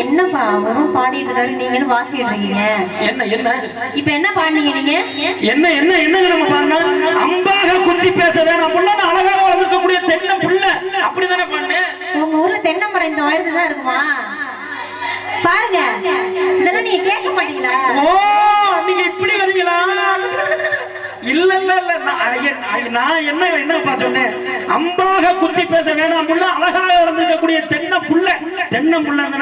என்னப்பா அவரும் பாடிட்டு இருக்காரு நீங்களும் வாசிட்டு இருக்கீங்க என்ன என்ன இப்ப என்ன பாடுனீங்க நீங்க என்ன என்ன என்னங்க நம்ம பாடினா அம்பாக குத்தி பேச வேணாம் புள்ள நான் அழகாக வளர்ந்திருக்கக்கூடிய தென்னம்புள்ள அப்படிதானே பாடுனேன் உங்க ஊர்ல தென்னை மரம் இந்த வயசுல தான் இருக்குமா பாருங்க இதெல்லாம் நீங்க கேட்க மாட்டீங்களா? ஓ நீங்க இப்படி வரீங்களா? இல்ல இல்ல இல்ல நான் என்னப்பா சொன்னேன், அம்பாக குத்தி பேச வேணாம் புள்ள, அழகாக இருந்திருக்கக்கூடிய தென்னை புள்ள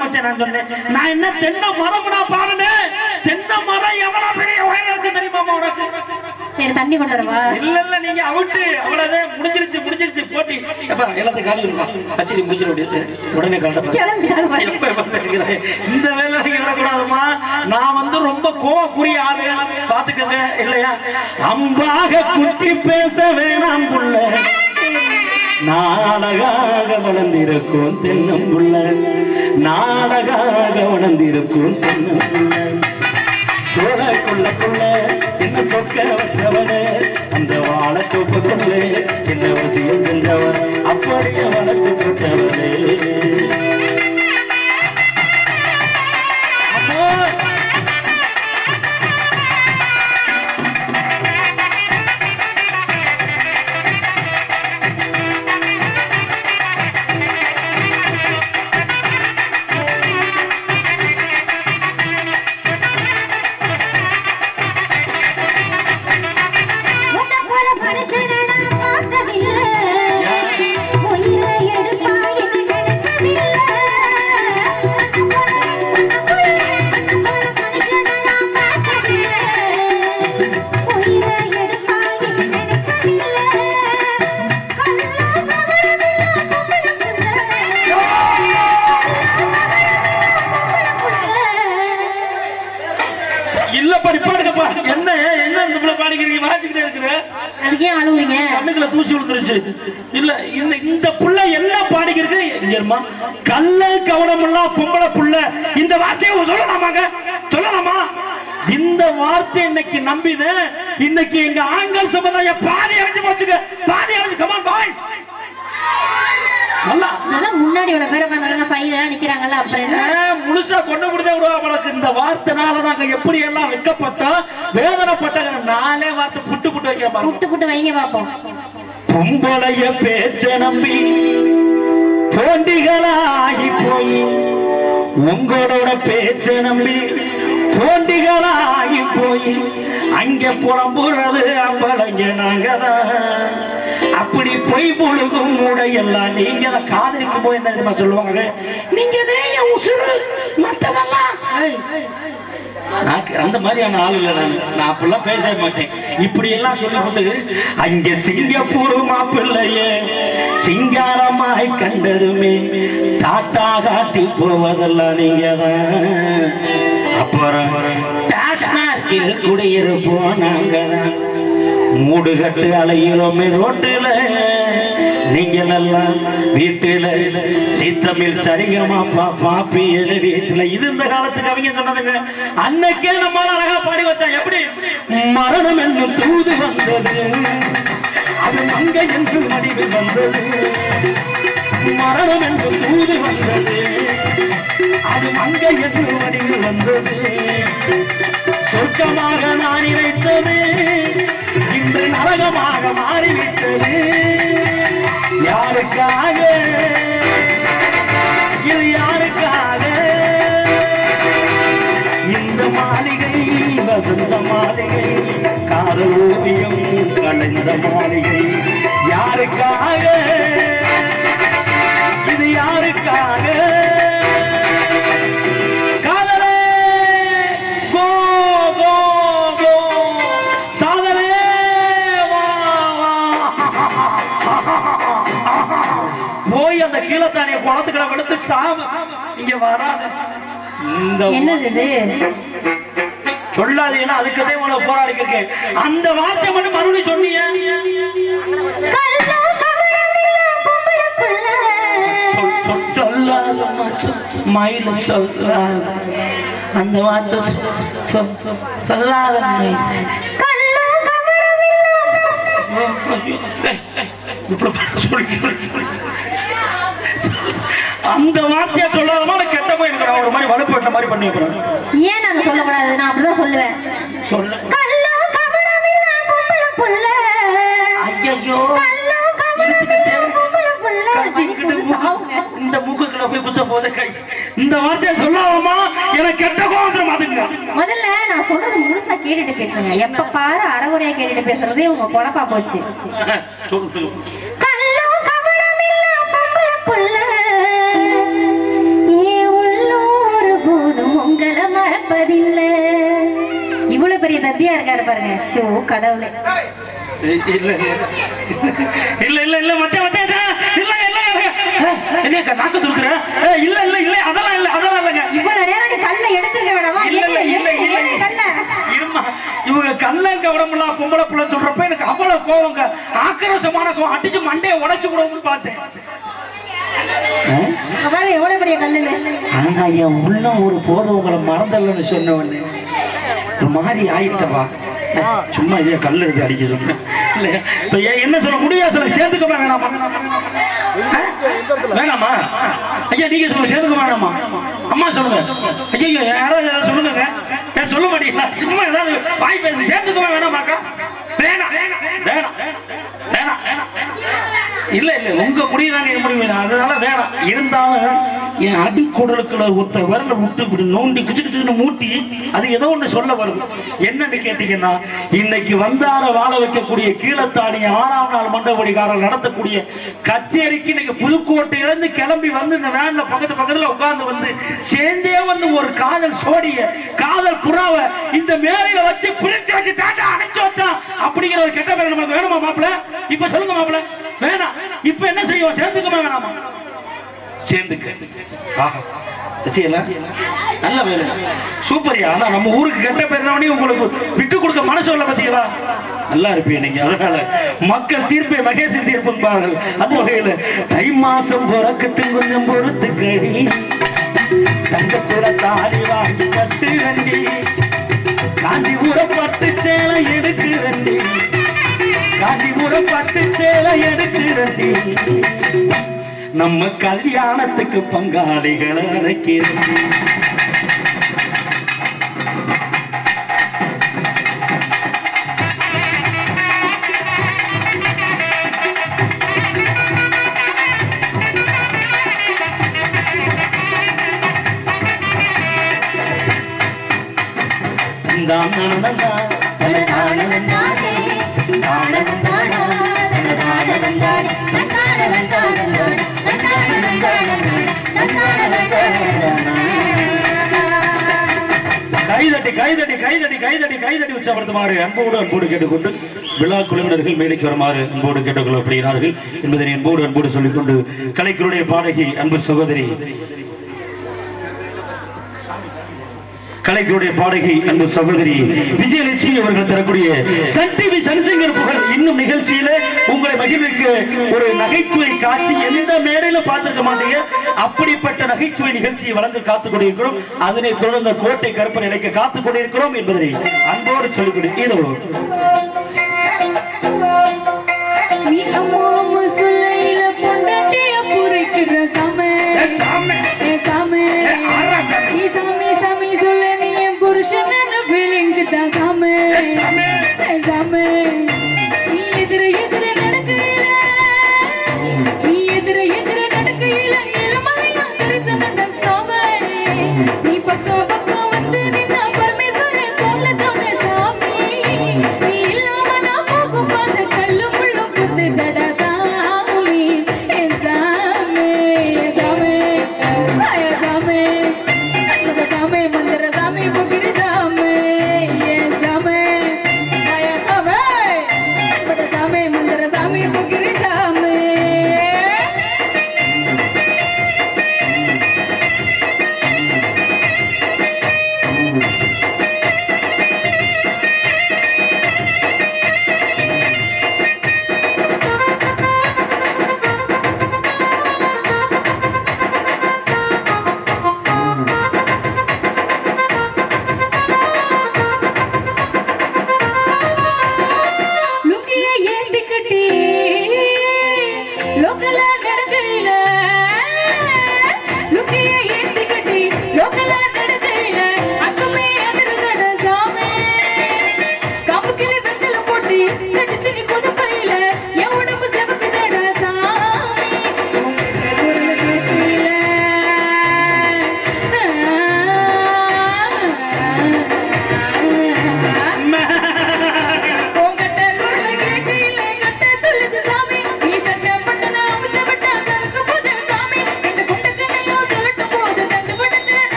மச்சான் நான் சொன்னேன். நான் என்ன தென்னை மரம் நான் பாருனேன், தென்னை மரம் எவ்வளவு பெரிய உயரம் இருக்கு தெரியுமா உனக்கு? சரி தண்ணி கொண்டு வரவா? இல்ல இல்ல நீங்க அவுட்டு, அவ்வளவுதான், முடிஞ்சிருச்சு போட்டி. எப்ப எல்லாத்தையும் காலையில கச்சேரி முடிச்சிட முடியாது, உடனே காட்ட இந்த வேலை கூடாதுமா. நான் வந்து ரொம்ப கோவக்குரிய ஆளு பாத்துக்கங்க இல்லையா? அம்பாக குத்தி பேச வேணாம் புள்ள, நாடகாக வளர்ந்திருக்கும் தென்னம்புள்ள, நாடகாக வளர்ந்திருக்கும் தென்னம்புள்ள, சோழக்குள்ள என்ன சொக்க வச்சவன, அந்த வாழை தோப்புக்குள்ள என்ன வசியம் சென்றவன், அப்படியே வளர்ச்சி போட்டவனே. தூசி விழுந்துருச்சு இல்ல. இந்த புள்ள என்ன பாடிக்கிறது, கல்ல கவனம் எல்லாம் பொம்பளை புள்ள, இந்த வார்த்தையை சொல்லலாமா? இந்த வார்த்தை இன்னைக்கு நம்பிது, இன்னைக்கு எங்க ஆண்கள் சமுதாயம் பாதி அடைஞ்சு போச்சுங்க, பாதி அடைஞ்சு. கமான் பாய்ஸ், முன்னாடி நிக்கிறாங்கல்ல, அப்புறம் முழுசா கொண்டு கொடுத்தா இந்த வார்த்தைனால நாங்க எப்படி எல்லாம் வைக்கப்பட்டோம், வேதனைப்பட்ட நாளே வார்த்தை புட்டு வைங்க பாப்போம். பொம்பளைய பேச்ச நம்பி தோண்டிகளாகி போய், உங்களோட பேச்ச நம்பி தோண்டிகளாகி போய், அங்க புறம்புறது அம்பளங்க நாங்கதான், அப்படி பொய் பொழுகும் உடையெல்லாம் நீங்க தான் காதலிக்கு போய் என்ன தெரியுமா சொல்லுவாங்க, நீங்க உசுறு மத்ததெல்லாம். அந்த மாதிரியான ஆள் இல்லை நான் அப்படிலாம் பேச மாட்டேன். இப்படி எல்லாம் சொல்லி கொண்டு அங்க சிங்கப்பூர் மாப்பிள்ளையே சிங்காரமாய் கண்டதுமே தாத்தா காட்டி போவதெல்லாம் நீங்க தான். அப்புறம் டாஸ்மார்க்கில் குடியிருப்போம் நாங்க தான், மூடு கட்டு அலையிறோமே ரோட்டுல, நீங்கள் எல்லாம் வீட்டுல சீத்தமிழ் சரிகமா பாப்பியல வீட்டுல. இது இந்த காலத்துக்கு அவங்க சொன்னதுங்க. அன்னைக்கே நம்ம அழகா பாடி வச்சாங்க. எப்படி மரணம் என்னும் தூது வந்தது, அது மங்கை என்று மடிவு வந்தது, மரணம் என்றும் தூது வந்தது, அது மங்கை என்று மடிவு வந்தது, சொர்க்கமாக நான் நினைத்தது இன்று நரகமாக மாறிவிட்டது. யாருக்காக இது, யாருக்காக இந்த மாளிகை, வசந்த மாளிகை, காதல் ஓவியம் கலைந்த மாளிகை, யாருக்காக இது, யாருக்காக? போய் அந்த கீழத்தானிய குளத்துக்களை வெளுத்து சாவு, இங்க வராத. என்னது சொல்லாதீங்கன்னா அதுக்கதே உனக்கு போராடிக்க இருக்கேன். அந்த வார்த்தை மட்டும் மறுபடியும் சொன்னீங்க, அந்த வார்த்தை சொல்லாத. அந்த வார்த்தையை சொல்லாதமா கெட்ட போய் எனக்கு ஒரு மாதிரி வலுப்பு வெட்ட மாதிரி பண்ணி வைக்கிறேன். ஏன் நாங்க சொல்லக்கூடாது? நான் அப்படிதான் சொல்லுவேன். சொல்ல இந்த மூக்கு மூக்குல போய் குத்த போதே கை. இந்த வார்த்தையை சொல்லாமா எனக்கு கெட்ட கோவம் அதுங்க. முதல்ல நான் சொல்றது முழுசா கேட்டுட்டு பேசுங்க. எப்ப பாரு அறகுறையா கேட்டுட்டு பேசுறதே உங்க பொழப்பா போச்சு. கள்ளம் கவனம் இல்ல பொம்பளை புள்ள, ஏ உள்ளூர் போதும் உங்களை மறப்பதில்லை. இவ்வளவு பெரிய தத்தியா இருக்காரு பாருங்க. ஷோ கடவுளே. இல்ல இல்ல இல்ல இல்ல மச்சான் மச்சான் இல்ல இல்ல என்னக்கா நாக்கு துருக்குற? இல்ல இல்ல இல்ல அதெல்லாம் இல்ல அதெல்லாம் இல்லங்க. இவ்வளவு நேரம் நீ கல்ல எடுத்துக்க வேண்டாமா? இல்ல இல்ல இல்ல இல்ல கல்ல இருமா. இவங்க கல்லங்க உடம்புலாம் பொம்பளை புள்ள சொல்றப்ப எனக்கு அவ்வளவு கோவங்க, ஆக்ரோஷமான கோவம். அடிச்சு மண்டையை உடைச்சு விடுவோம்னு பார்த்தேன். பாரு எவ்வளவு பெரிய கல்லுன்னு. ஆனா என் உள்ள ஒரு போதும் உங்களை மறந்தல்லன்னு சொன்ன உடனே ஒரு மாதிரி ஆயிட்டவா. சும்மா இதே கல் எடுத்து அடிக்குது இல்லையா? இப்ப என்ன சொல்ல முடியா? சொல்ல சேர்த்துக்கமா வேணாமா? வேணாமா ஐயா? நீங்க சொல்லுங்க சேர்த்துக்க வேணாமா? அம்மா சொல்லுங்க. ஐயா யாராவது ஏதாவது சொல்லுங்க. சொல்ல மாட்டீங்களா? சும்மா ஏதாவது வாய் பேச சேர்த்துக்கமா வேணாமாக்கா? வேணாம் வேணாம் வேணாம் வேணாம். இல்ல இல்ல உங்க முடியுதாங்க என் முடிவு. அதனால வேணாம். இருந்தாலும் என் அடிக்குடலுக்குள்ள ஒத்த விரல விட்டு இப்படி நோண்டி குச்சுக்கிட்டு மூட்டி அது ஏதோ ஒண்ணு சொல்ல வருது. என்னன்னு கேட்டீங்கன்னா, இன்னைக்கு வந்தார வாழ வைக்கக்கூடிய கீழத்தாணி 6ஆம் நாள் மண்டபடிக்காரர்கள் நடத்தக்கூடிய கச்சேரிக்கு இன்னைக்கு புதுக்கோட்டையிலிருந்து கிளம்பி வந்து இந்த வேன்ல பக்கத்துல உட்கார்ந்து வந்து சேர்ந்தே வந்து ஒரு காதல் சோடிய காதல் புறாவை இந்த மேலையில வச்சு பிரிச்சு வச்சு டாட்டா அணைச்சு வச்சா அப்படிங்கிற ஒரு கெட்ட பேர் நமக்கு வேணுமா மாப்பிள்ள? இப்ப சொல்லுங்க மாப்பிள்ள. வேணாம். இப்ப என்ன செய்வோம்? சேர்ந்துக்கமா வேணாமா? சேர்ந்துக்க. நல்ல வேலை சூப்பரியா. ஆனா நம்ம ஊருக்கு கெட்ட பேர் உங்களுக்கு விட்டு கொடுக்க மனசு இல்ல பத்தியா? நல்லா இருப்பீங்க நீங்க. அதனால மக்கள் தீர்ப்பை மகேசன் தீர்ப்புப்பார்கள். அந்த வகையில தை மாசம் பிறக்கட்டும் கொஞ்சம் பொறுத்து கடி, தங்கத்துல தாலி வாங்கி கட்டு வண்டி, காஞ்சிபுரம் பட்டு சேலை எடுக்கு வண்டி, காஞ்சிபுரம் பட்டு சேலை எடுக்கு வண்டி, நம்ம கல்யாணத்துக்கு பங்காளிகளை அழைக்கிறோம். கைதட்டி கைதட்டி கைதட்டி கைதட்டி கைதட்டி உற்சாகப்படுத்துமாறு அன்போடு கேட்டுக்கொண்டு விழா குழுவினர்கள் மேலைக்கு வருமாறு அன்போடு கேட்டுக்கொள்ளப்படுகிறார்கள் என்பதை அன்போடு சொல்லிக்கொண்டு கலைக்குழுடைய பாடகி அன்பு சகோதரி கலைக்குழுடைய பாடகி அன்பு சகோதரி விஜயலட்சுமி அவர்கள் தரக்கூடிய சன் டிவி சன்சிங்கர் புகழ் இன்னும் நிகழ்ச்சியில உங்களை மகிழ்விக்க ஒரு நகைச்சுவை காட்சி எந்த மேடையில பார்த்திருக்க மாட்டீங்க. அப்படிப்பட்ட நகைச்சுவை நிகழ்ச்சியை வழங்க காத்துக் கொண்டிருக்கிறோம். அதனை தொடர்ந்த கோட்டை கருப்பு நிலைக்க காத்துக் கொண்டிருக்கிறோம் என்பதை அன்போடு சொல்லிக் கொண்டிருக்கிறோம்.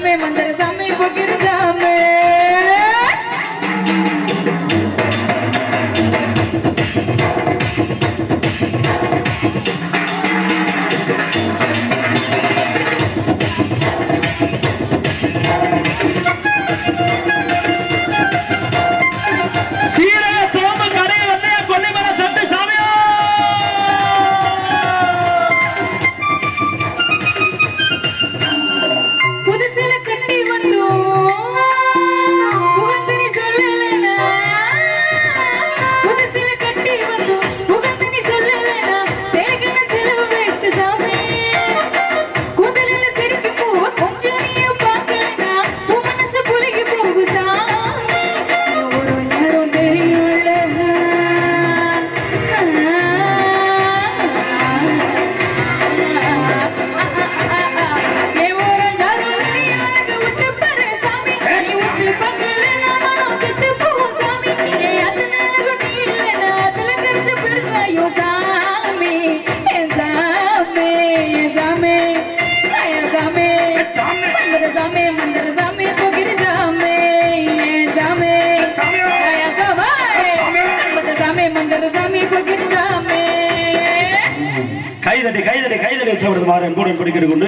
சாமி மந்திர சாமி போக்கிற சாமி கொண்டு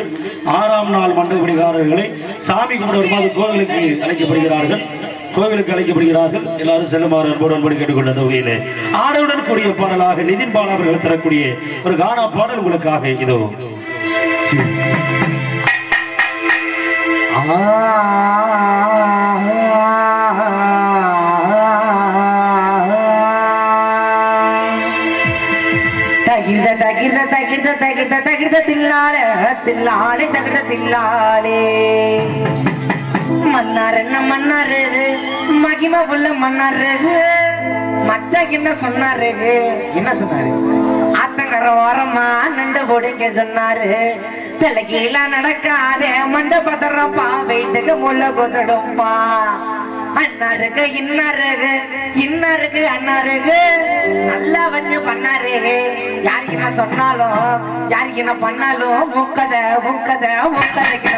6ஆம் நாள் மண்டபடிகாரர்களை சாமி கும்பிட வருமாறு கோவிலுக்கு அழைக்கப்படுகிறார்கள். எல்லாரும் செல்லுமாறு அன்போடு கேட்டுக்கொண்ட தொகையிலே ஆடவுடன் கூடிய பாடலாக நிதின் பாலா அவர்கள் தரக்கூடிய ஒரு கானா பாடல் உங்களுக்காக இதோ. மன்னாரு மகிமா புள்ள மன்னாரு மச்சா என்ன சொன்னாரு ஆத்தங்கர ஓரமா நண்டு போடிக்க சொன்னாரு தலைகீழ நடக்காத மண்ட பதறப்பா வீட்டுக்கு முள்ள கொத்தடுப்பா அண்ணாருக்கு இன்னாருக்கு அண்ணாருக்கு நல்லா வச்சு பண்ணாரு யாருக்கு என்ன சொன்னாலும் யாருக்கு என்ன பண்ணாலும் மூக்கதைக்கு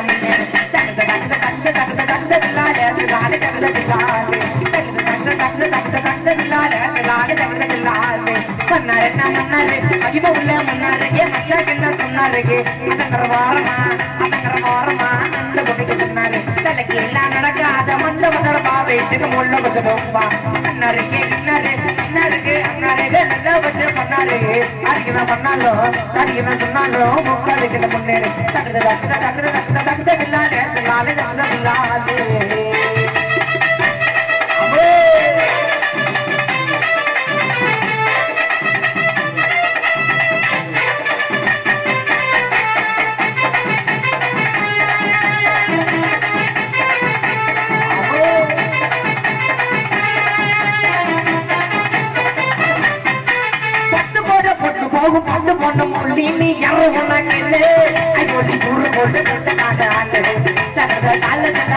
நடக்காத மண்ட பதறப்பா வீட்டுக்கு முள்ள கொத்தடுப்பா அண்ணாருக்கு இன்னாருக்கு அண்ணாருக்கு நல்லா வச்சு பண்ணாரு யாருக்கு என்ன பண்ணாலும் யாருக்கு என்ன சொன்னாலும் மூக்கதைக்கு முன்னேறு பட்டு பொண்ணு முள்ளி நீ யாரும் உனக்கு இல்லை ஐயோடி குரு போட்டு காட்டாண்டு தகத காலத்துல